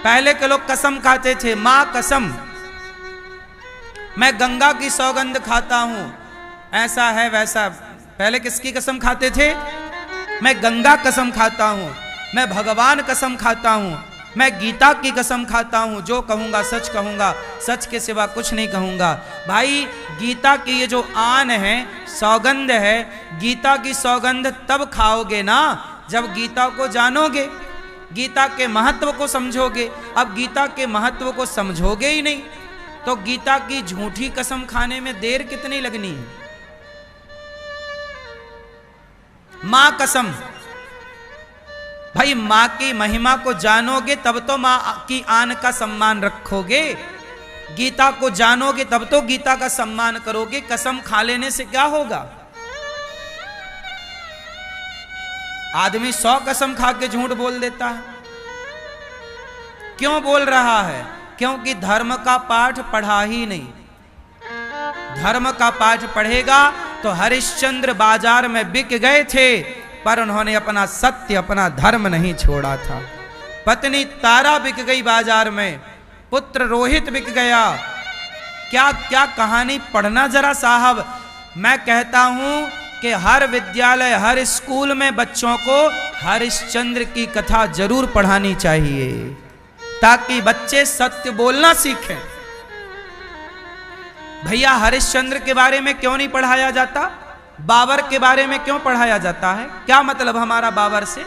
पहले के लोग कसम खाते थे, मां कसम, मैं गंगा की सौगंध खाता हूं, ऐसा है वैसा। पहले किसकी कसम खाते थे? मैं गंगा कसम खाता हूं, मैं भगवान कसम खाता हूं, मैं गीता की कसम खाता हूं, जो कहूंगा सच कहूंगा, सच के सिवा कुछ नहीं कहूंगा। भाई गीता की ये जो आन है, सौगंध है, गीता की सौगंध तब खाओगे ना जब गीता को जानोगे, गीता के महत्व को समझोगे। अब गीता के महत्व को समझोगे ही नहीं तो गीता की झूठी कसम खाने में देर कितनी लगनी है। मां कसम, भाई मां की महिमा को जानोगे तब तो मां की आन का सम्मान रखोगे, गीता को जानोगे तब तो गीता का सम्मान करोगे। कसम खा लेने से क्या होगा? आदमी 100 कसम खा के झूठ बोल देता है। क्यों बोल रहा है? क्योंकि धर्म का पाठ पढ़ा ही नहीं। धर्म का पाठ पढ़ेगा तो हरिश्चंद्र बाजार में बिक गए थे, पर उन्होंने अपना सत्य, अपना धर्म नहीं छोड़ा था। पत्नी तारा बिक गई बाजार में, पुत्र रोहित बिक गया। क्या क्या कहानी पढ़ना जरा साहब। मैं कहता हूं कि हर विद्यालय, हर स्कूल में बच्चों को हरिश्चंद्र की कथा जरूर पढ़ानी चाहिए, ताकि बच्चे सत्य बोलना सीखें। भैया हरिश्चंद्र के बारे में क्यों नहीं पढ़ाया जाता? बाबर के बारे में क्यों पढ़ाया जाता है? क्या मतलब हमारा बाबर से?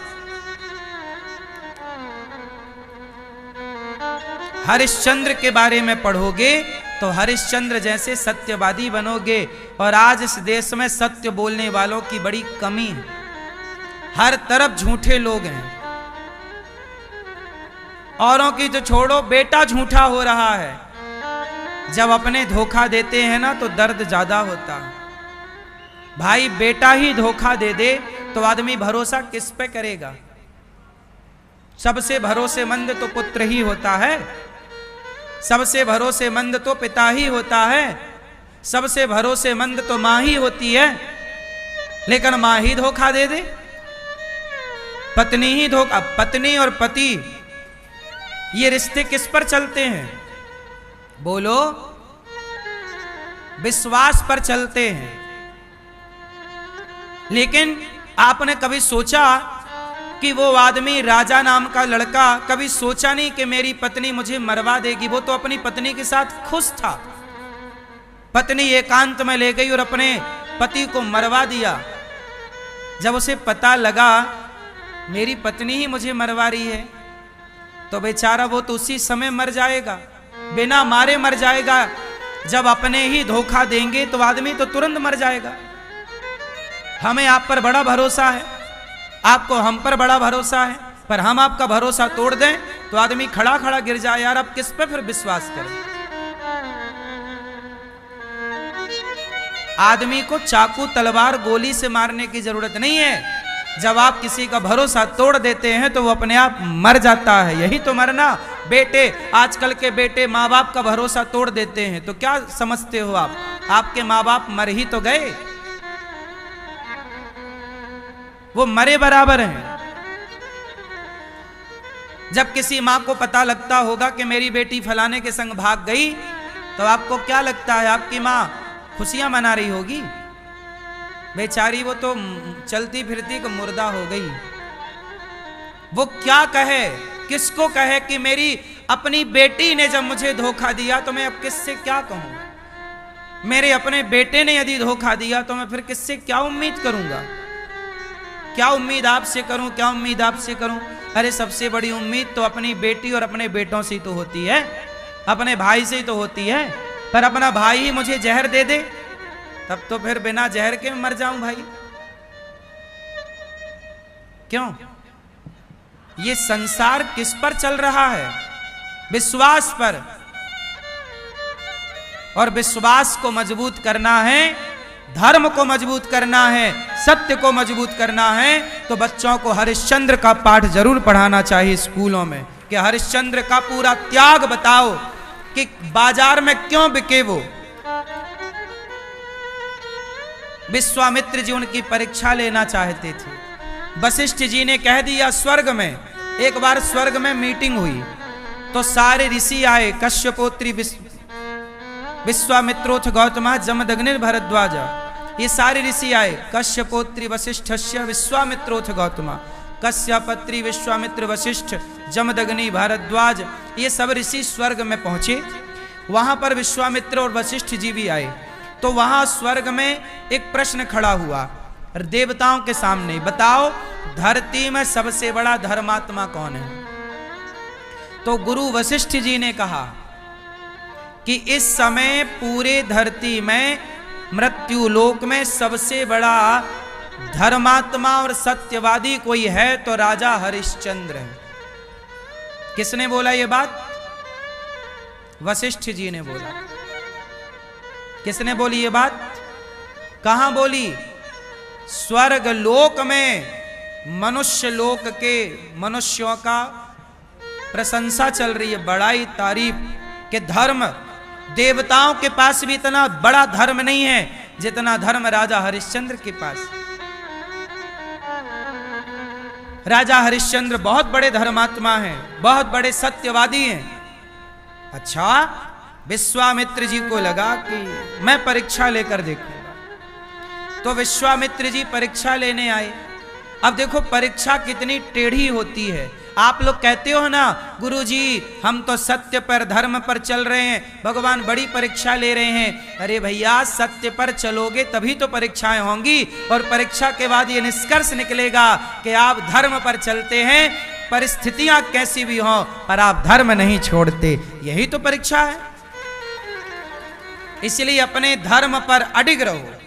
हरिश्चंद्र के बारे में पढ़ोगे तो हरिश्चंद्र जैसे सत्यवादी बनोगे। और आज इस देश में सत्य बोलने वालों की बड़ी कमी है, हर तरफ झूठे लोग हैं। औरों की तो छोड़ो, बेटा झूठा हो रहा है। जब अपने धोखा देते हैं ना तो दर्द ज्यादा होता है। भाई बेटा ही धोखा दे दे तो आदमी भरोसा किस पे करेगा? सबसे भरोसेमंद तो पुत्र ही होता है, सबसे भरोसेमंद तो पिता ही होता है, सबसे भरोसेमंद तो मां ही होती है। लेकिन मां ही धोखा दे दे, पत्नी ही धोखा। पत्नी और पति ये रिश्ते किस पर चलते हैं? बोलो, विश्वास पर चलते हैं। लेकिन आपने कभी सोचा कि वो आदमी, राजा नाम का लड़का, कभी सोचा नहीं कि मेरी पत्नी मुझे मरवा देगी? वो तो अपनी पत्नी के साथ खुश था। पत्नी एकांत में ले गई और अपने पति को मरवा दिया। जब उसे पता लगा मेरी पत्नी ही मुझे मरवा रही है, तो बेचारा वो तो उसी समय मर जाएगा, बिना मारे मर जाएगा। जब अपने ही धोखा देंगे तो आदमी तो तुरंत मर जाएगा। हमें आप पर बड़ा भरोसा है, आपको हम पर बड़ा भरोसा है, पर हम आपका भरोसा तोड़ दें तो आदमी खड़ा खड़ा गिर जाए। यार अब किस पे फिर विश्वास करें? आदमी को चाकू तलवार गोली से मारने की जरूरत नहीं है। जब आप किसी का भरोसा तोड़ देते हैं तो वो अपने आप मर जाता है। यही तो मरना। बेटे, आजकल के बेटे माँ बाप का भरोसा तोड़ देते हैं तो क्या समझते हो आप? आपके माँ बाप मर ही तो गए, वो मरे बराबर हैं। जब किसी मां को पता लगता होगा कि मेरी बेटी फलाने के संग भाग गई, तो आपको क्या लगता है? आपकी मां खुशियां मना रही होगी? बेचारी वो तो चलती फिरती को मुर्दा हो गई। वो क्या कहे, किसको कहे कि मेरी अपनी बेटी ने जब मुझे धोखा दिया तो मैं अब किससे क्या कहूं? मेरे अपने बेटे ने यदि धोखा दिया तो मैं फिर किससे क्या उम्मीद करूंगा? क्या उम्मीद आपसे करूं? क्या उम्मीद आपसे करूं? अरे सबसे बड़ी उम्मीद तो अपनी बेटी और अपने बेटों से ही तो होती है, अपने भाई से ही तो होती है। पर अपना भाई ही मुझे जहर दे दे तब तो फिर बिना जहर के मर जाऊं भाई। क्यों? ये संसार किस पर चल रहा है? विश्वास पर। और विश्वास को मजबूत करना है, धर्म को मजबूत करना है, सत्य को मजबूत करना है, तो बच्चों को हरिश्चंद्र का पाठ जरूर पढ़ाना चाहिए स्कूलों में। कि हरिश्चंद्र का पूरा त्याग बताओ कि बाजार में क्यों बिके वो। विश्वामित्र जी उनकी परीक्षा लेना चाहते थे। वशिष्ठ जी ने कह दिया स्वर्ग में। एक बार स्वर्ग में मीटिंग हुई तो सारे ऋषि आए, कश्यपोत्री विश्वामित्रोथ गौतम जमदग्नि भरद्वाज, ये सारे ऋषि आए। कश्यपोत्री वशिष्ठस्य विश्वामित्रोथ गौतम, कश्यपत्री विश्वामित्र वशिष्ठ जमदग्नि भारद्वाज, ये सब ऋषि स्वर्ग में पहुंचे। वहां पर विश्वामित्र और वशिष्ठ जी भी आए। तो वहां स्वर्ग में एक प्रश्न खड़ा हुआ देवताओं के सामने, बताओ धरती में सबसे बड़ा धर्मात्मा कौन है? तो गुरु वशिष्ठ जी ने कहा कि इस समय पूरे धरती में मृत्यु लोक में सबसे बड़ा धर्मात्मा और सत्यवादी कोई है तो राजा हरिश्चंद्र है। किसने बोला ये बात? वशिष्ठ जी ने बोला। किसने बोली ये बात? कहां बोली? स्वर्ग लोक में मनुष्य लोक के मनुष्यों का प्रशंसा चल रही है, बड़ाई तारीफ के धर्म देवताओं के पास भी इतना बड़ा धर्म नहीं है जितना धर्म राजा हरिश्चंद्र के पास। राजा हरिश्चंद्र बहुत बड़े धर्मात्मा हैं, बहुत बड़े सत्यवादी हैं। अच्छा, विश्वामित्र जी को लगा कि मैं परीक्षा लेकर देखूंगा, तो विश्वामित्र जी परीक्षा लेने आए। अब देखो परीक्षा कितनी टेढ़ी होती है। आप लोग कहते हो ना गुरुजी हम तो सत्य पर धर्म पर चल रहे हैं, भगवान बड़ी परीक्षा ले रहे हैं। अरे भैया सत्य पर चलोगे तभी तो परीक्षाएं होंगी, और परीक्षा के बाद ये निष्कर्ष निकलेगा कि आप धर्म पर चलते हैं, परिस्थितियां कैसी भी हों पर आप धर्म नहीं छोड़ते। यही तो परीक्षा है। इसलिए अपने धर्म पर अडिग रहो,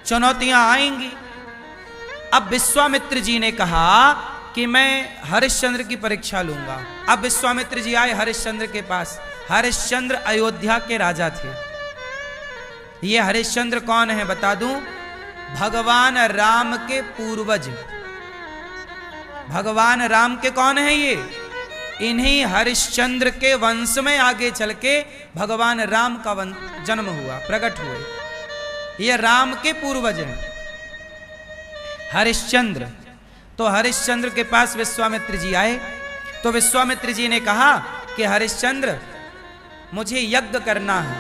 चुनौतियां आएंगी। अब विश्वामित्र जी ने कहा कि मैं हरिश्चंद्र की परीक्षा लूंगा। अब विश्वामित्र जी आए हरिश्चंद्र के पास। हरिश्चंद्र अयोध्या के राजा थे। ये हरिश्चंद्र कौन है बता दूं? भगवान राम के पूर्वज। भगवान राम के कौन है ये? इन्हीं हरिश्चंद्र के वंश में आगे चल के भगवान राम का जन्म हुआ, प्रकट हुए। ये राम के पूर्वज हैं हरिश्चंद्र। तो हरिश्चंद्र के पास विश्वामित्र जी आए। तो विश्वामित्र जी ने कहा कि हरिश्चंद्र मुझे यज्ञ करना है,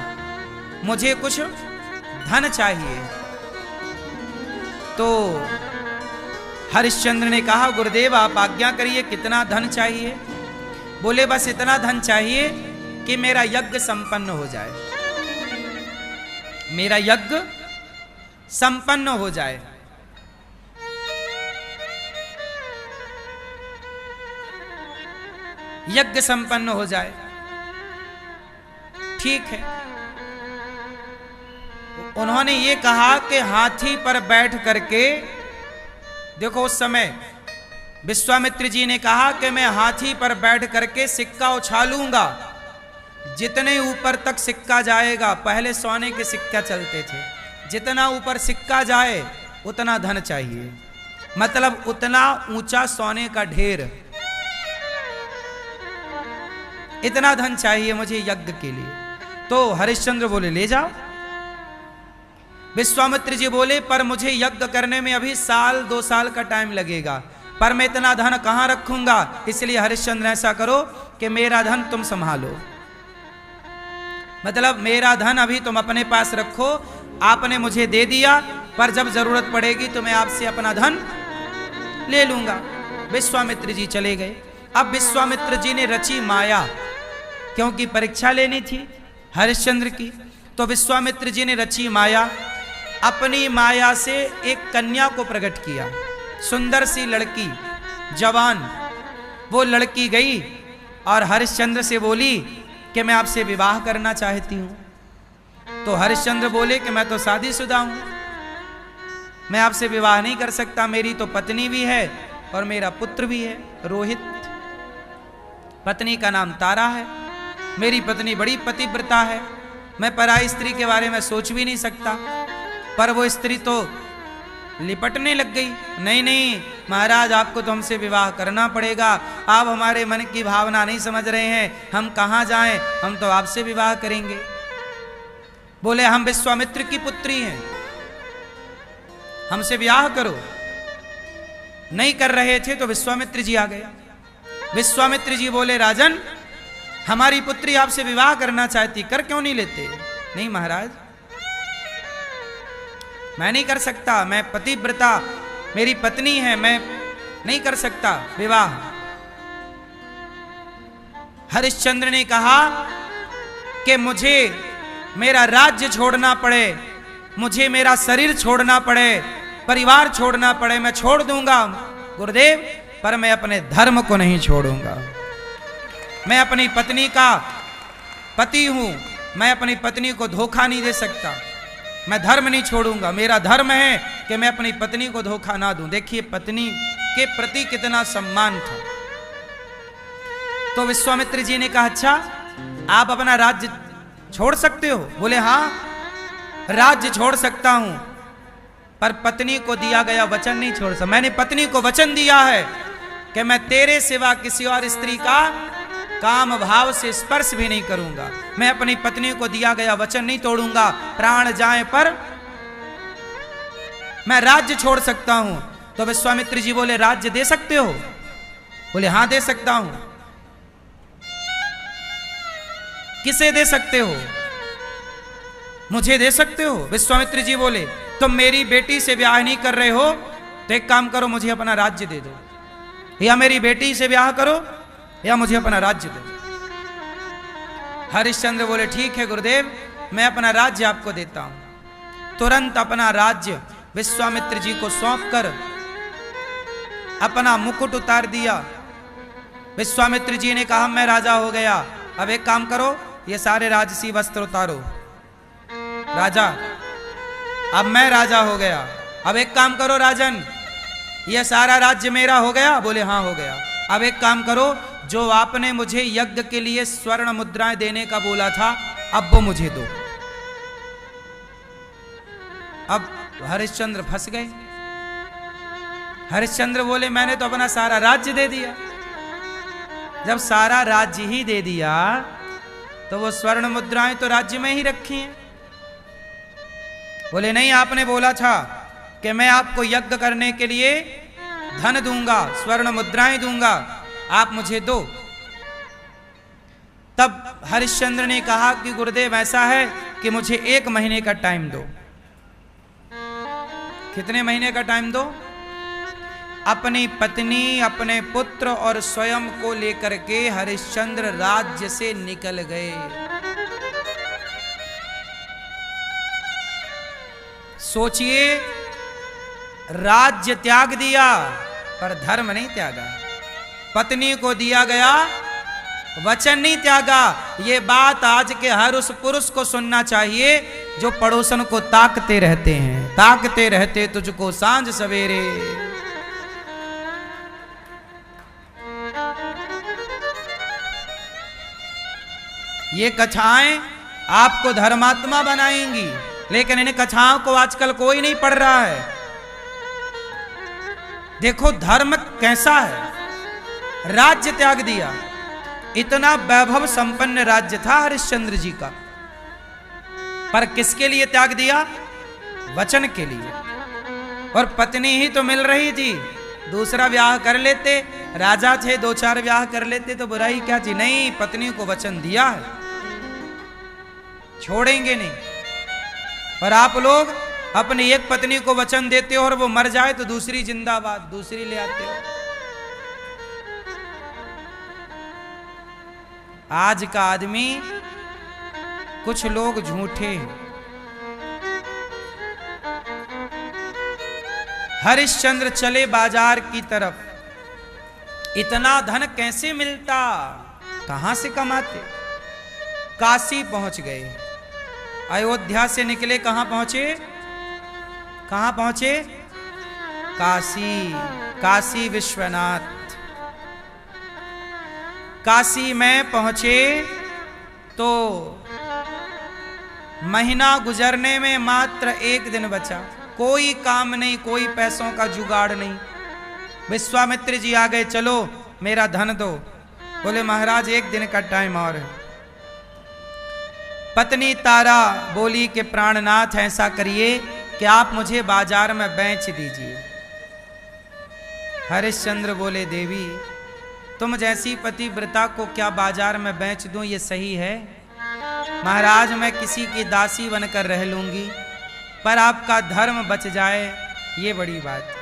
मुझे कुछ धन चाहिए। तो हरिश्चंद्र ने कहा गुरुदेव आप आज्ञा करिए, कितना धन चाहिए? बोले बस इतना धन चाहिए कि मेरा यज्ञ संपन्न हो जाए, मेरा यज्ञ संपन्न हो जाए। यज्ञ संपन्न हो जाए, ठीक है। उन्होंने ये कहा कि हाथी पर बैठ करके, देखो उस समय विश्वामित्र जी ने कहा कि मैं हाथी पर बैठ करके सिक्का उछालूंगा, जितने ऊपर तक सिक्का जाएगा, पहले सोने के सिक्का चलते थे, जितना ऊपर सिक्का जाए उतना धन चाहिए, मतलब उतना ऊंचा सोने का ढेर, इतना धन चाहिए मुझे यज्ञ के लिए। तो हरिश्चंद्र बोले ले जाओ। विश्वामित्र जी बोले पर मुझे यज्ञ करने में अभी 1-2 साल का टाइम लगेगा, पर मैं इतना धन कहां रखूंगा, इसलिए हरिश्चंद्र ऐसा करो कि मेरा धन तुम संभालो, मतलब मेरा धन अभी तुम अपने पास रखो, आपने मुझे दे दिया पर जब जरूरत पड़ेगी तो मैं आपसे अपना धन ले लूंगा। विश्वामित्र जी चले गए। अब विश्वामित्र जी ने रची माया, क्योंकि परीक्षा लेनी थी हरिश्चंद्र की, तो विश्वामित्र जी ने रची माया, अपनी माया से एक कन्या को प्रकट किया, सुंदर सी लड़की, जवान। वो लड़की गई और हरिश्चंद्र से बोली कि मैं आपसे विवाह करना चाहती हूं। तो हरिश्चंद्र बोले कि मैं तो शादीशुदा हूं, मैं आपसे विवाह नहीं कर सकता, मेरी तो पत्नी भी है और मेरा पुत्र भी है रोहित, पत्नी का नाम तारा है, मेरी पत्नी बड़ी पतिव्रता है, मैं पराई स्त्री के बारे में सोच भी नहीं सकता। पर वो स्त्री तो लिपटने लग गई, नहीं नहीं महाराज आपको तो हमसे विवाह करना पड़ेगा, आप हमारे मन की भावना नहीं समझ रहे हैं, हम कहाँ जाएं, हम तो आपसे विवाह करेंगे। बोले हम विश्वामित्र की पुत्री हैं, हमसे विवाह करो। नहीं कर रहे थे तो विश्वामित्र जी आ गए। विश्वामित्र जी बोले, राजन हमारी पुत्री आपसे विवाह करना चाहती, कर क्यों नहीं लेते? नहीं महाराज, मैं नहीं कर सकता, मैं पतिव्रता, मेरी पत्नी है, मैं नहीं कर सकता विवाह। हरिश्चंद्र ने कहा कि मुझे मेरा राज्य छोड़ना पड़े, मुझे मेरा शरीर छोड़ना पड़े, परिवार छोड़ना पड़े, मैं छोड़ दूंगा गुरुदेव, पर मैं अपने धर्म को नहीं छोड़ूंगा। मैं अपनी पत्नी का पति हूं, मैं अपनी पत्नी को धोखा नहीं दे सकता, मैं धर्म नहीं छोड़ूंगा। मेरा धर्म है कि मैं अपनी पत्नी को धोखा ना दूं। देखिए पत्नी के प्रति कितना सम्मान था। तो विश्वामित्र जी ने कहा, अच्छा आप अपना राज्य छोड़ सकते हो? बोले हाँ, राज्य छोड़ सकता हूं, पर पत्नी को दिया गया वचन नहीं छोड़ सकता। मैंने पत्नी को वचन दिया है कि मैं तेरे सिवा किसी और स्त्री का काम भाव से स्पर्श भी नहीं करूंगा। मैं अपनी पत्नी को दिया गया वचन नहीं तोड़ूंगा, प्राण जाए पर मैं राज्य छोड़ सकता हूं। तो विश्वामित्र जी बोले, राज्य दे सकते हो? बोले हाँ दे सकता हूं। किसे दे सकते हो? मुझे दे सकते हो। विश्वामित्र जी बोले, तुम मेरी बेटी से ब्याह नहीं कर रहे हो तो एक काम करो, मुझे अपना राज्य दे दो, या मेरी बेटी से ब्याह करो या मुझे अपना राज्य दो। हरिश्चंद्र बोले, ठीक है गुरुदेव, मैं अपना राज्य आपको देता हूं। तुरंत अपना राज्य विश्वामित्र जी को सौंपकर अपना मुकुट उतार दिया। विश्वामित्र जी ने कहा, मैं राजा हो गया, अब एक काम करो, ये सारे राजसी वस्त्र उतारो। राजा, अब मैं राजा हो गया, अब एक काम करो राजन, ये सारा राज्य मेरा हो गया? बोले हाँ हो गया। अब एक काम करो, जो आपने मुझे यज्ञ के लिए स्वर्ण मुद्राएं देने का बोला था, अब वो मुझे दो। अब हरिश्चंद्र फंस गए। हरिश्चंद्र बोले, मैंने तो अपना सारा राज्य दे दिया। जब सारा राज्य ही दे दिया तो वो स्वर्ण मुद्राएं तो राज्य में ही रखी हैं। बोले नहीं, आपने बोला था कि मैं आपको यज्ञ करने के लिए धन दूंगा, स्वर्ण मुद्राएं दूंगा, आप मुझे दो। तब हरिश्चंद्र ने कहा कि गुरुदेव ऐसा है कि मुझे 1 महीने का टाइम दो। कितने महीने का टाइम दो? अपनी पत्नी, अपने पुत्र और स्वयं को लेकर के हरिश्चंद्र राज्य से निकल गए। सोचिए, राज्य त्याग दिया पर धर्म नहीं त्यागा, पत्नी को दिया गया वचन नहीं त्यागा। ये बात आज के हर उस पुरुष को सुनना चाहिए जो पड़ोसन को ताकते रहते हैं, ताकते रहते तुझको सांझ सवेरे। ये कथाएं आपको धर्मात्मा बनाएंगी, लेकिन इन कथाओं को आजकल कोई नहीं पढ़ रहा है। देखो धर्म कैसा है। राज्य त्याग दिया, इतना वैभव संपन्न राज्य था हरिश्चंद्र जी का, पर किसके लिए त्याग दिया? वचन के लिए। और पत्नी ही तो मिल रही थी, दूसरा ब्याह कर लेते, राजा थे, 2-4 ब्याह कर लेते तो बुराई क्या थी? नहीं, पत्नी को वचन दिया है, छोड़ेंगे नहीं। और आप लोग अपनी एक पत्नी को वचन देते हो और वो मर जाए तो दूसरी जिंदाबाद, दूसरी ले आते हो। आज का आदमी, कुछ लोग झूठे हैं। हरिश्चंद्र चले बाजार की तरफ। इतना धन कैसे मिलता, कहां से कमाते? काशी पहुंच गए। अयोध्या से निकले, कहां पहुंचे? कहां पहुंचे? काशी। काशी विश्वनाथ। काशी में पहुंचे तो महीना गुजरने में मात्र 1 दिन बचा। कोई काम नहीं, कोई पैसों का जुगाड़ नहीं। विश्वामित्र जी आ गए, चलो मेरा धन दो। बोले महाराज 1 दिन का टाइम और है। पत्नी तारा बोली कि प्राणनाथ ऐसा करिए कि आप मुझे बाजार में बेच दीजिए। हरिश्चंद्र बोले, देवी तुम जैसी पतिव्रता को क्या बाजार में बेच दूं, ये सही है? महाराज मैं किसी की दासी बनकर रह लूंगी, पर आपका धर्म बच जाए ये बड़ी बात।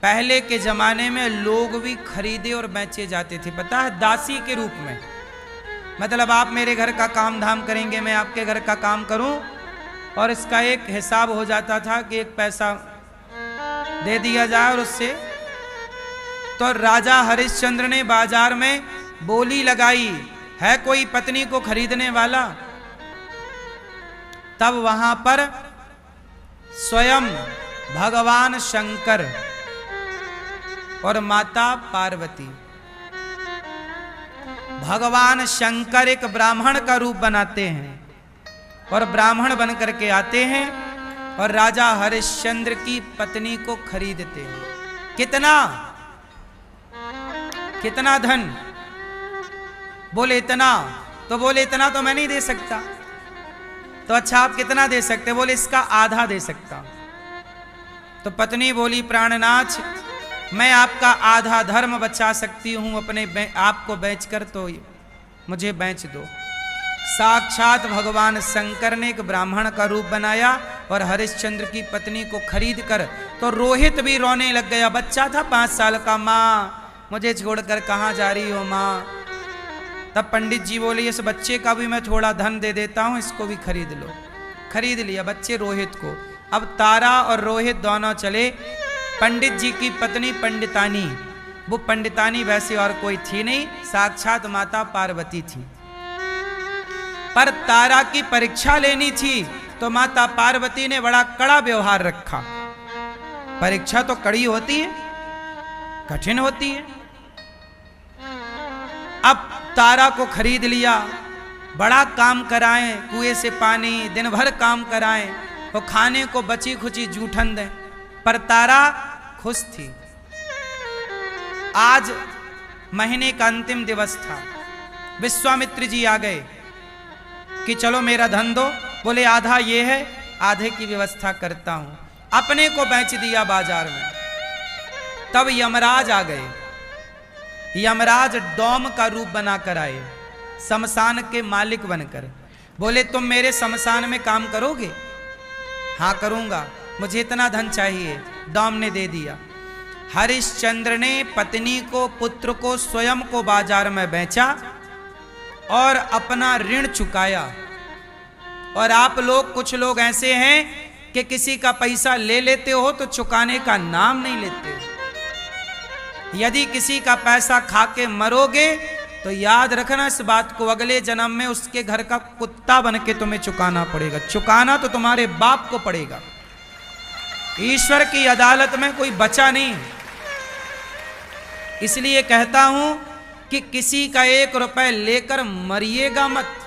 पहले के जमाने में लोग भी खरीदे और बेचे जाते थे, पता है, दासी के रूप में। मतलब आप मेरे घर का काम धाम करेंगे, मैं आपके घर का काम करूं, और इसका एक हिसाब हो जाता था कि एक पैसा दे दिया जाए, और उससे तो राजा हरिश्चंद्र ने बाजार में बोली लगाई, है कोई पत्नी को खरीदने वाला? तब वहां पर स्वयं भगवान शंकर और माता पार्वती, भगवान शंकर एक ब्राह्मण का रूप बनाते हैं और ब्राह्मण बन करके आते हैं और राजा हरिश्चंद्र की पत्नी को खरीदते हैं। कितना कितना धन? बोले इतना। तो बोले इतना तो मैं नहीं दे सकता। तो अच्छा आप कितना दे सकते? बोले इसका आधा दे सकता। तो पत्नी बोली, प्राणनाथ मैं आपका आधा धर्म बचा सकती हूं, अपने आपको बेचकर, तो मुझे बेच दो। साक्षात भगवान शंकर ने एक ब्राह्मण का रूप बनाया और हरिश्चंद्र की पत्नी को खरीद कर, तो रोहित भी रोने लग गया। बच्चा था 5 साल का। माँ मुझे छोड़कर कहाँ जा रही हो माँ? तब पंडित जी बोले, इस बच्चे का भी मैं थोड़ा धन दे देता हूँ, इसको भी खरीद लो। खरीद लिया बच्चे रोहित को। अब तारा और रोहित दोनों चले। पंडित जी की पत्नी पंडितानी, वो पंडितानी वैसे और कोई थी नहीं, साक्षात माता पार्वती थी। पर तारा की परीक्षा लेनी थी तो माता पार्वती ने बड़ा कड़ा व्यवहार रखा। परीक्षा तो कड़ी होती है, कठिन होती है। अब तारा को खरीद लिया, बड़ा काम कराएं, कुएं से पानी, दिन भर काम कराएं, तो खाने को बची खुची जूठन दें, पर तारा खुश थी। आज महीने का अंतिम दिवस था। विश्वामित्र जी आ गए कि चलो मेरा धन दो। बोले आधा ये है, आधे की व्यवस्था करता हूं। अपने को बेच दिया बाजार में। तब यमराज आ गए। यमराज डोम का रूप बनाकर आए, शमशान के मालिक बनकर। बोले तुम मेरे शमशान में काम करोगे? हाँ करूंगा, मुझे इतना धन चाहिए। डोम ने दे दिया। हरिश्चंद्र ने पत्नी को, पुत्र को, स्वयं को बाजार में बेचा और अपना ऋण चुकाया। और आप लोग, कुछ लोग ऐसे हैं कि किसी का पैसा ले लेते हो तो चुकाने का नाम नहीं लेते। यदि किसी का पैसा खा के मरोगे तो याद रखना इस बात को, अगले जन्म में उसके घर का कुत्ता बन के तुम्हें चुकाना पड़ेगा। चुकाना तो तुम्हारे बाप को पड़ेगा। ईश्वर की अदालत में कोई बचा नहीं। इसलिए कहता हूं कि किसी का 1 रुपए लेकर मरिएगा मत।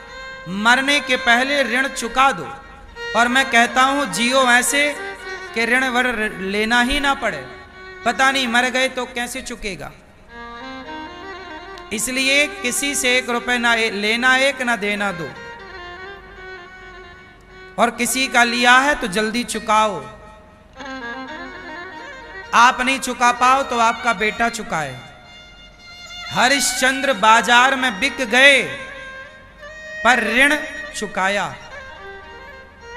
मरने के पहले ऋण चुका दो। और मैं कहता हूं जियो ऐसे कि ऋण वर लेना ही ना पड़े। पता नहीं मर गए तो कैसे चुकेगा। इसलिए किसी से 1 रुपए ना लेना, 1 ना देना 2। और किसी का लिया है तो जल्दी चुकाओ। आप नहीं चुका पाओ तो आपका बेटा चुकाए। हरिश्चंद्र बाजार में बिक गए पर ऋण चुकाया।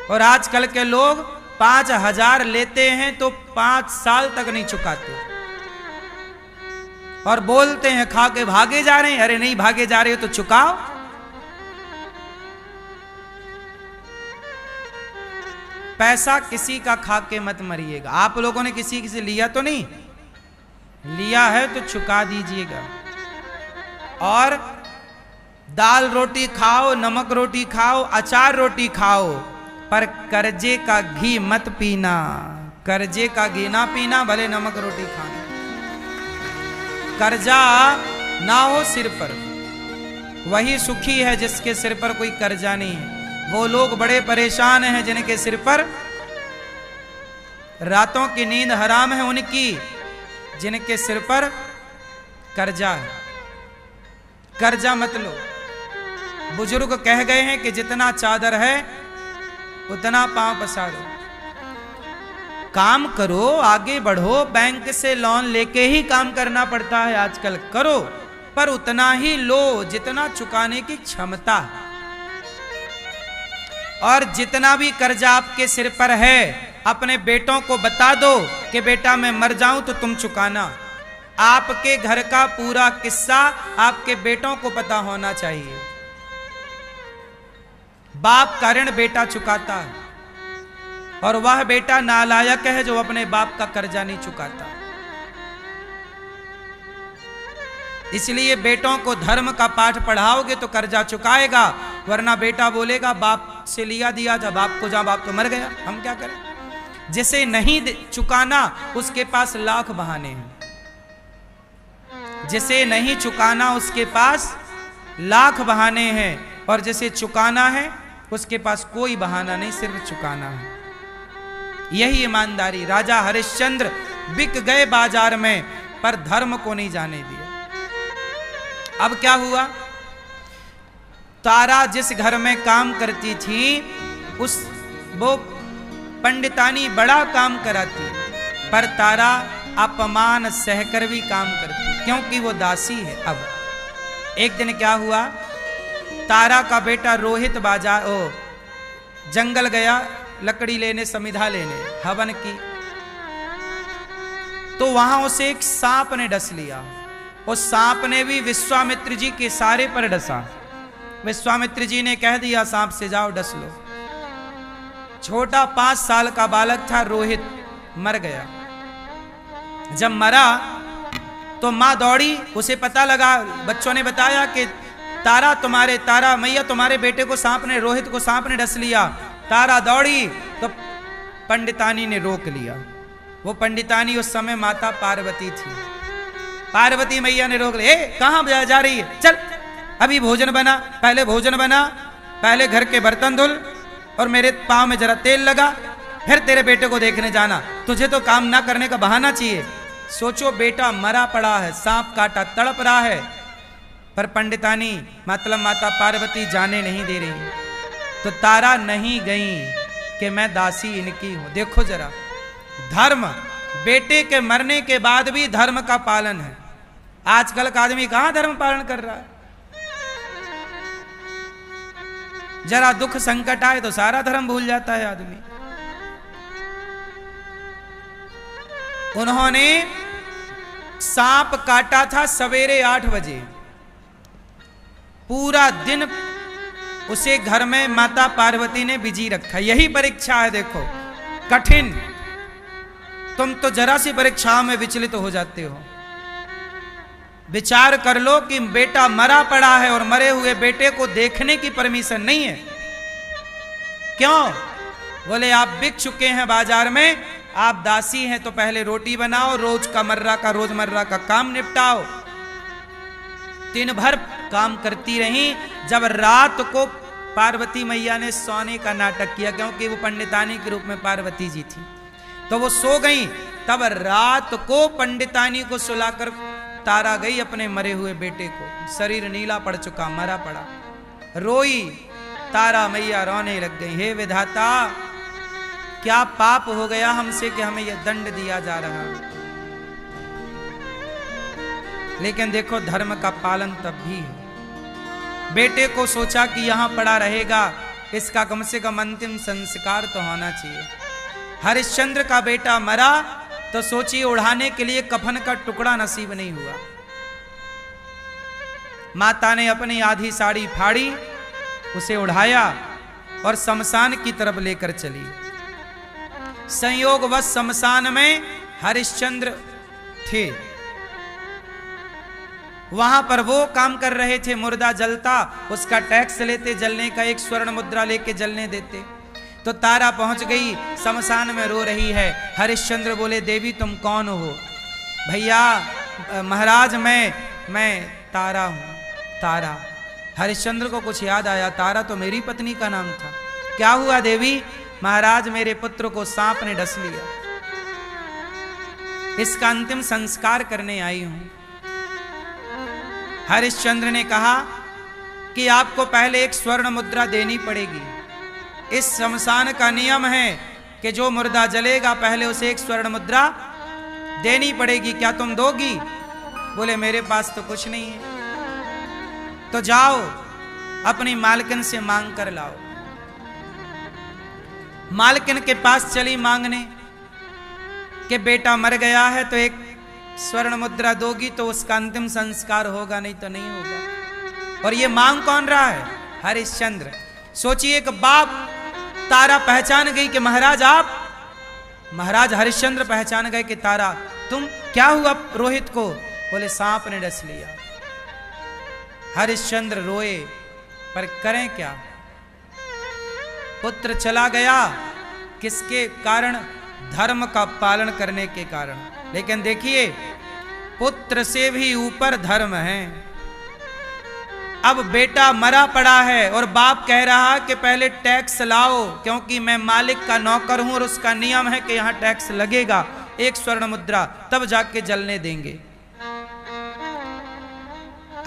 और आजकल के लोग 5,000 लेते हैं तो 5 साल तक नहीं चुकाते और बोलते हैं खा के भागे जा रहे हैं। अरे नहीं भागे जा रहे हो तो चुकाओ। पैसा किसी का खा के मत मरिएगा। आप लोगों ने किसी से लिया तो नहीं? लिया है तो चुका दीजिएगा। और दाल रोटी खाओ, नमक रोटी खाओ, अचार रोटी खाओ, पर कर्जे का घी मत पीना। कर्जे का घी ना पीना, भले नमक रोटी खाना। कर्जा ना हो सिर पर, वही सुखी है जिसके सिर पर कोई कर्जा नहीं है। वो लोग बड़े परेशान हैं जिनके सिर पर रातों की नींद हराम है, उनकी जिनके सिर पर कर्जा है। कर्जा मत लो। बुजुर्ग कह गए हैं कि जितना चादर है उतना पांव पसारो। काम करो, आगे बढ़ो। बैंक से लोन लेके ही काम करना पड़ता है आजकल, करो पर उतना ही लो जितना चुकाने की क्षमता। और जितना भी कर्जा आपके सिर पर है, अपने बेटों को बता दो कि बेटा मैं मर जाऊं तो तुम चुकाना। आपके घर का पूरा किस्सा आपके बेटों को पता होना चाहिए। बाप का ऋण बेटा चुकाता है, और वह बेटा नालायक है जो अपने बाप का कर्जा नहीं चुकाता। इसलिए बेटों को धर्म का पाठ पढ़ाओगे तो कर्जा चुकाएगा, वरना बेटा बोलेगा बाप से लिया दिया था, बाप को जहां बाप तो मर गया, हम क्या करें। जिसे नहीं चुकाना उसके पास लाख बहाने हैं, जिसे नहीं चुकाना उसके पास लाख बहाने हैं, और जिसे चुकाना है उसके पास कोई बहाना नहीं, सिर्फ चुकाना है। यही ईमानदारी। राजा हरिश्चंद्र बिक गए बाजार में, पर धर्म को नहीं जाने दिया। अब क्या हुआ, तारा जिस घर में काम करती थी वो पंडितानी बड़ा काम कराती, पर तारा अपमान सहकर भी काम करती, क्योंकि वो दासी है। अब एक दिन क्या हुआ, तारा का बेटा रोहित जंगल गया लकड़ी लेने, समिधा लेने, हवन की। तो वहां उसे एक सांप ने डस लिया। उस सांप ने भी विश्वामित्र जी के सारे पर डसा। विश्वामित्र जी ने कह दिया सांप से जाओ डस लो। छोटा 5 साल का बालक था रोहित, मर गया। जब मरा तो मां दौड़ी, उसे पता लगा, बच्चों ने बताया कि तारा मैया तुम्हारे बेटे को सांप ने, रोहित को सांप ने डस लिया। तारा दौड़ी तो पंडितानी ने रोक लिया। वो पंडितानी उस समय माता पार्वती थी। पार्वती मैया ने रोक लिया, कहां जा रही है, चल अभी भोजन बना, पहले भोजन बना, पहले घर के बर्तन धुल और मेरे पांव में जरा तेल लगा, फिर तेरे बेटे को देखने जाना। तुझे तो काम ना करने का बहाना चाहिए। सोचो बेटा मरा पड़ा है, सांप काटा, तड़प रहा है, पर पंडितानी मतलब माता पार्वती जाने नहीं दे रही। तो तारा नहीं गई कि मैं दासी इनकी हूं। देखो जरा, धर्म, बेटे के मरने के बाद भी धर्म का पालन है। आजकल का आदमी कहां धर्म पालन कर रहा है। जरा दुख संकट आए तो सारा धर्म भूल जाता है आदमी। उन्होंने सांप काटा था सवेरे 8 बजे। पूरा दिन उसे घर में माता पार्वती ने बिजी रखा। यही परीक्षा है, देखो कठिन। तुम तो जरा सी परीक्षाओं में विचलित हो जाते हो। विचार कर लो कि बेटा मरा पड़ा है और मरे हुए बेटे को देखने की परमिशन नहीं है। क्यों? बोले आप बिक चुके हैं बाजार में, आप दासी हैं तो पहले रोटी बनाओ, रोजमर्रा का काम निपटाओ। दिन भर काम करती रही। जब रात को पार्वती मैया ने सोने का नाटक किया, क्योंकि वो पंडितानी के रूप में पार्वती जी थी, तो वो सो गई। तब रात को पंडितानी को सुलाकर तारा गई अपने मरे हुए बेटे को, शरीर नीला पड़ चुका, मरा पड़ा, रोई। तारा मैया रोने लग गई, हे विधाता क्या पाप हो गया हमसे कि हमें यह दंड दिया जा रहा है। लेकिन देखो धर्म का पालन तब भी है। बेटे को सोचा कि यहां पड़ा रहेगा, इसका कम से कम अंतिम संस्कार तो होना चाहिए। हरिश्चंद्र का बेटा मरा तो सोचिए उड़ाने के लिए कफन का टुकड़ा नसीब नहीं हुआ। माता ने अपनी आधी साड़ी फाड़ी, उसे उड़ाया और शमशान की तरफ लेकर चली। संयोगवश शमशान में हरिश्चंद्र थे। वहां पर वो काम कर रहे थे, मुर्दा जलता उसका टैक्स लेते, जलने का 1 स्वर्ण मुद्रा लेके जलने देते। तो तारा पहुंच गई, शमशान में रो रही है। हरिश्चंद्र बोले देवी तुम कौन हो? भैया महाराज मैं तारा हूं। तारा, हरिश्चंद्र को कुछ याद आया, तारा तो मेरी पत्नी का नाम था। क्या हुआ देवी? महाराज मेरे पुत्र को सांप ने डस लिया, इसका अंतिम संस्कार करने आई हूं। हरिश्चंद्र ने कहा कि आपको पहले 1 स्वर्ण मुद्रा देनी पड़ेगी। इस शमशान का नियम है कि जो मुर्दा जलेगा पहले उसे एक स्वर्ण मुद्रा देनी पड़ेगी, क्या तुम दोगी? बोले मेरे पास तो कुछ नहीं है। तो जाओ अपनी मालकिन से मांग कर लाओ। मालकिन के पास चली मांगने कि बेटा मर गया है तो एक स्वर्ण मुद्रा दोगी तो उसका अंतिम संस्कार होगा, नहीं तो नहीं होगा। और ये मांग कौन रहा है? हरिश्चंद्र। सोचिए कि बाप तारा पहचान गई कि महाराज आप, महाराज हरिश्चंद्र पहचान गए कि तारा तुम, क्या हुआ रोहित को? बोले सांप ने डस लिया। हरिश्चंद्र रोए पर करें क्या? पुत्र चला गया, किसके कारण? धर्म का पालन करने के कारण। लेकिन देखिए पुत्र से भी ऊपर धर्म है। अब बेटा मरा पड़ा है और बाप कह रहा कि पहले टैक्स लाओ, क्योंकि मैं मालिक का नौकर हूं और उसका नियम है कि यहां टैक्स लगेगा, एक स्वर्ण मुद्रा, तब जाके जलने देंगे।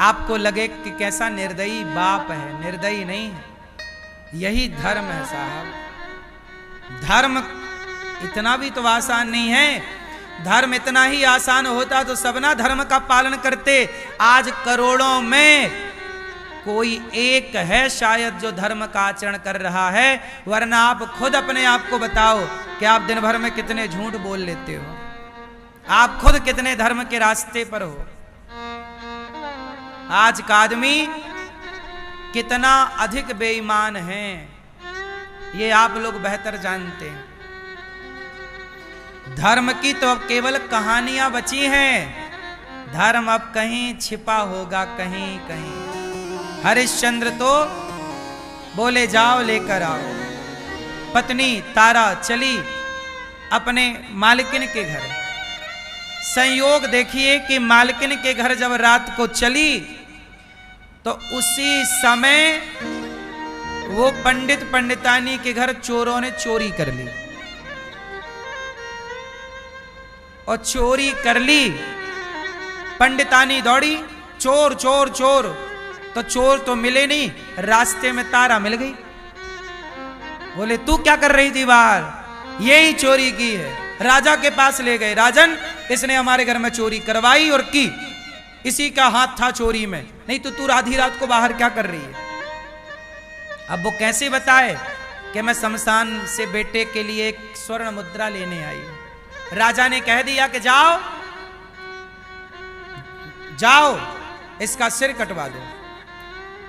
आपको लगे कि कैसा निर्दयी बाप है, निर्दयी नहीं है, यही धर्म है साहब। धर्म इतना भी तो आसान नहीं है। धर्म इतना ही आसान होता तो सब ना धर्म का पालन करते। आज करोड़ों में कोई एक है शायद जो धर्म का आचरण कर रहा है, वरना आप खुद अपने आप को बताओ कि आप दिन भर में कितने झूठ बोल लेते हो, आप खुद कितने धर्म के रास्ते पर हो। आज का आदमी कितना अधिक बेईमान है, ये आप लोग बेहतर जानते हैं। धर्म की तो अब केवल कहानियां बची हैं, धर्म अब कहीं छिपा होगा, कहीं कहीं। हरिश्चंद्र तो बोले जाओ लेकर आओ। पत्नी तारा चली अपने मालकिन के घर। संयोग देखिए कि मालकिन के घर जब रात को चली तो उसी समय वो पंडित पंडितानी के घर चोरों ने चोरी कर ली। और चोरी कर ली, पंडितानी दौड़ी, चोर चोर चोर, तो चोर तो मिले नहीं, रास्ते में तारा मिल गई। बोले तू क्या कर रही थी बाहर? यही चोरी की है। राजा के पास ले गए, राजन इसने हमारे घर में चोरी करवाई और की, इसी का हाथ था चोरी में, नहीं तो तू आधी रात को बाहर क्या कर रही है? अब वो कैसे बताए कि मैं शमशान से बेटे के लिए एक स्वर्ण मुद्रा लेने आई हूं। राजा ने कह दिया कि जाओ जाओ इसका सिर कटवा दो।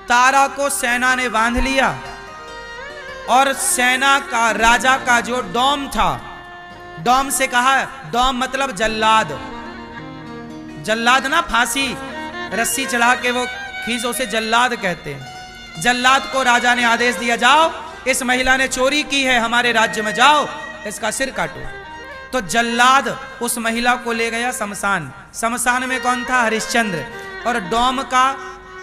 तारा को सेना ने बांध लिया और सेना का राजा का जो डोम था, डोम से कहा, डोम मतलब जल्लाद, जल्लाद ना फांसी रस्सी चढ़ा के वो खींचो, उसे जल्लाद कहते हैं। जल्लाद को राजा ने आदेश दिया जाओ इस महिला ने चोरी की है, हमारे राज्य में जाओ इसका सिर काटो। तो जल्लाद उस महिला को ले गया शमशान। शमशान में कौन था? हरिश्चंद्र। और डोम का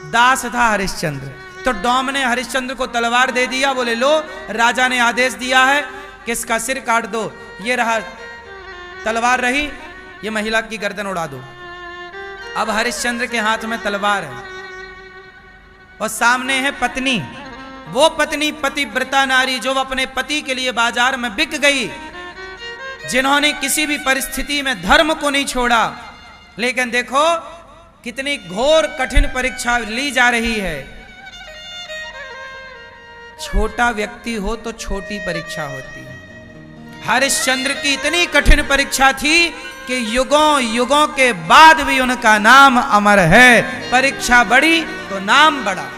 दास था हरिश्चंद्र। तो डोम ने हरिश्चंद्र को तलवार दे दिया, बोले लो राजा ने आदेश दिया है कि इसका सिर काट दो। ये रहा तलवार रही, ये महिला की गर्दन उड़ा दो। अब हरिश्चंद्र के हाथ में तलवार है और सामने है पत्नी, वो पत्नी पतिव्रता नारी जो अपने पति के लिए बाजार में बिक गई, जिन्होंने किसी भी परिस्थिति में धर्म को नहीं छोड़ा। लेकिन देखो कितनी घोर कठिन परीक्षा ली जा रही है। छोटा व्यक्ति हो तो छोटी परीक्षा होती है। हरिश्चंद्र की इतनी कठिन परीक्षा थी कि युगों युगों के बाद भी उनका नाम अमर है। परीक्षा बढ़ी तो नाम बढ़ा,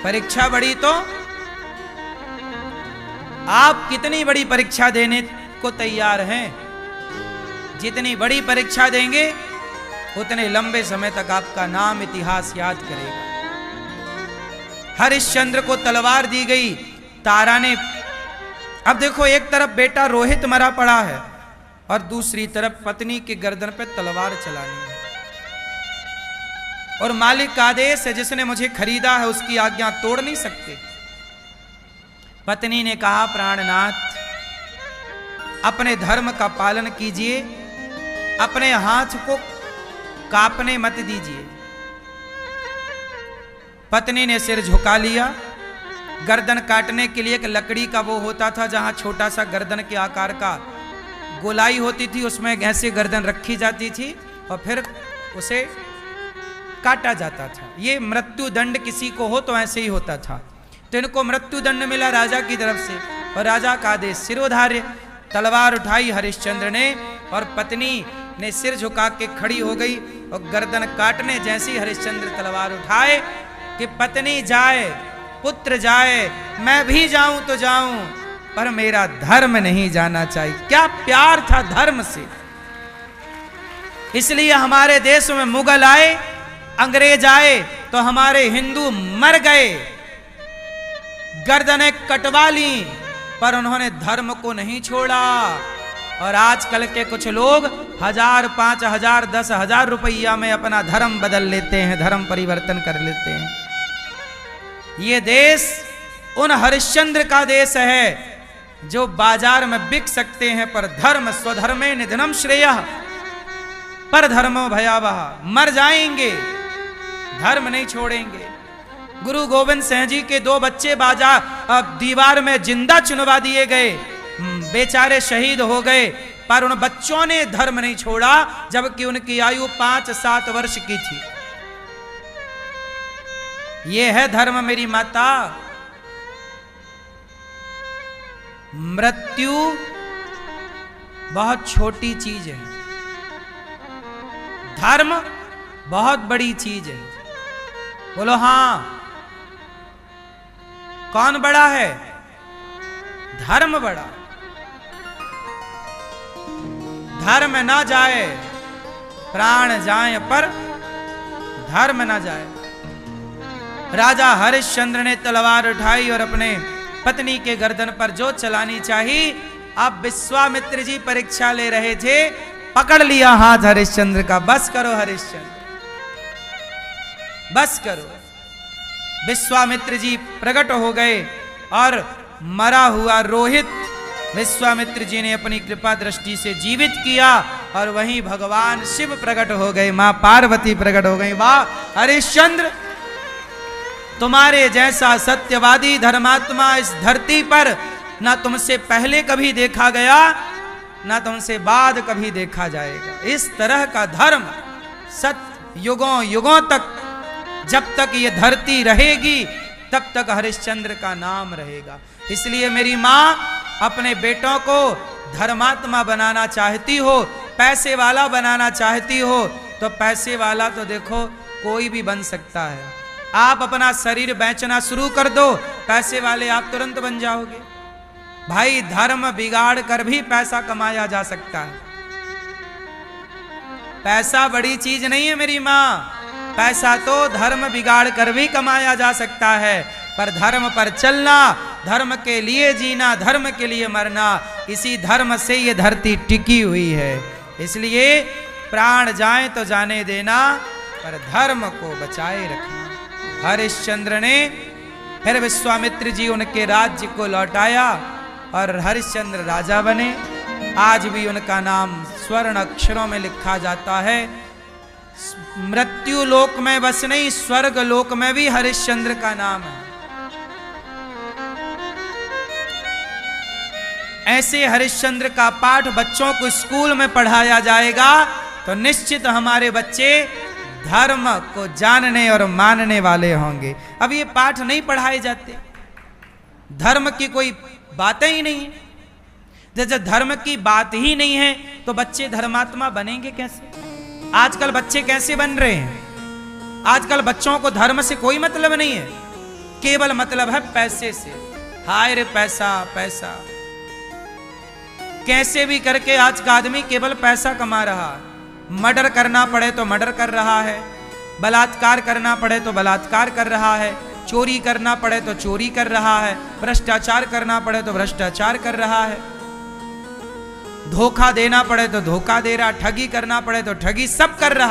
परीक्षा बढ़ी तो आप कितनी बड़ी परीक्षा देने को तैयार हैं? जितनी बड़ी परीक्षा देंगे उतने लंबे समय तक आपका नाम इतिहास याद करेगा। हरिश्चंद्र को तलवार दी गई, तारा ने, अब देखो एक तरफ बेटा रोहित मरा पड़ा है और दूसरी तरफ पत्नी की गर्दन पे तलवार चलानी है। और मालिक का आदेश है, जिसने मुझे खरीदा है उसकी आज्ञा तोड़ नहीं सकते। पत्नी ने कहा प्राणनाथ अपने धर्म का पालन कीजिए, अपने हाथ को कांपने मत दीजिए। पत्नी ने सिर झुका लिया गर्दन काटने के लिए एक लकड़ी का वो होता था, जहां छोटा सा गर्दन के आकार का गोलाई होती थी, उसमें ऐसे गर्दन रखी जाती थी और फिर उसे काटा जाता था। ये मृत्यु दंड किसी को हो तो ऐसे ही होता था। तो इनको मृत्यु दंड मिला राजा की तरफ से, और राजा का आदेश सिरोधार्य। तलवार उठाई हरिश्चंद्र ने, और पत्नी ने सिर झुका के खड़ी हो गई, और गर्दन काटने जैसी हरिश्चंद्र तलवार उठाए कि पत्नी जाए, पुत्र जाए, मैं भी जाऊं तो जाऊं, पर मेरा धर्म नहीं जाना चाहिए। क्या प्यार था धर्म से। इसलिए हमारे देश में मुगल आए, अंग्रेज आए, तो हमारे हिंदू मर गए, गर्दनें कटवा ली, पर उन्होंने धर्म को नहीं छोड़ा। और आजकल के कुछ लोग 1000, 5000, 10,000 रुपया में अपना धर्म बदल लेते हैं, धर्म परिवर्तन कर लेते हैं। ये देश उन हरिश्चंद्र का देश है जो बाजार में बिक सकते हैं, पर धर्म स्वधर्मे निधनम श्रेयः, पर धर्मो भयावह, मर जाएंगे, धर्म नहीं छोड़ेंगे। गुरु गोविंद सिंह जी के 2 बच्चे बाजार दीवार में जिंदा चुनवा दिए गए, बेचारे शहीद हो गए, पर उन बच्चों ने धर्म नहीं छोड़ा, जबकि उनकी आयु 5-7 वर्ष की थी। ये है धर्म मेरी माता। मृत्यु बहुत छोटी चीज है, धर्म बहुत बड़ी चीज है। बोलो हां, कौन बड़ा है? धर्म बड़ा। धर्म ना जाए, प्राण जाए, पर धर्म ना जाए। राजा हरिश्चंद्र ने तलवार उठाई और अपने पत्नी के गर्दन पर जो चलानी चाहिए, अब विश्वामित्र जी परीक्षा ले रहे थे, पकड़ लिया हाथ हरिश्चंद्र का। बस करो हरिश्चंद्र, बस करो। विश्वामित्र जी प्रकट हो गए, और मरा हुआ रोहित विश्वामित्र जी ने अपनी कृपा दृष्टि से जीवित किया, और वहीं भगवान शिव प्रकट हो गए, मां पार्वती प्रकट हो गई। वाह हरिश्चंद्र, तुम्हारे जैसा सत्यवादी धर्मात्मा इस धरती पर ना तुमसे पहले कभी देखा गया, ना तुमसे बाद कभी देखा जाएगा। इस तरह का धर्म सत्य युगों युगों तक, जब तक ये धरती रहेगी तब तक हरिश्चंद्र का नाम रहेगा। इसलिए मेरी माँ अपने बेटों को धर्मात्मा बनाना चाहती हो, पैसे वाला बनाना चाहती हो, तो पैसे वाला तो देखो कोई भी बन सकता है। आप अपना शरीर बेचना शुरू कर दो, पैसे वाले आप तुरंत बन जाओगे। भाई धर्म बिगाड़ कर भी पैसा कमाया जा सकता है। पैसा बड़ी चीज नहीं है मेरी माँ, पैसा तो धर्म बिगाड़ कर भी कमाया जा सकता है, पर धर्म पर चलना, धर्म के लिए जीना, धर्म के लिए मरना, इसी धर्म से ये धरती टिकी हुई है। इसलिए प्राण जाए तो जाने देना, पर धर्म को बचाए रखना। हरिश्चंद्र ने फिर विश्वामित्र जी उनके राज्य को लौटाया, और हरिश्चंद्र राजा बने। आज भी उनका नाम स्वर्ण अक्षरों में लिखा जाता है। मृत्यु लोक में बस नहीं, स्वर्ग लोक में भी हरिश्चंद्र का नाम है। ऐसे हरिश्चंद्र का पाठ बच्चों को स्कूल में पढ़ाया जाएगा, तो निश्चित हमारे बच्चे धर्म को जानने और मानने वाले होंगे। अब ये पाठ नहीं पढ़ाए जाते, धर्म की कोई बातें ही नहीं है। जब धर्म की बात ही नहीं है तो बच्चे धर्मात्मा बनेंगे कैसे? आजकल बच्चे कैसे बन रहे हैं? आजकल बच्चों को धर्म से कोई मतलब नहीं है, केवल मतलब है पैसे से। हाय रे पैसा पैसा, कैसे भी करके आज का आदमी केवल पैसा कमा रहा है। मर्डर करना पड़े तो मर्डर कर रहा है, बलात्कार करना पड़े तो बलात्कार कर रहा है, चोरी करना पड़े तो चोरी कर रहा है, भ्रष्टाचार करना पड़े तो भ्रष्टाचार कर रहा है, धोखा देना पड़े तो धोखा दे रहा, ठगी करना पड़े तो ठगी, सब कर रहा।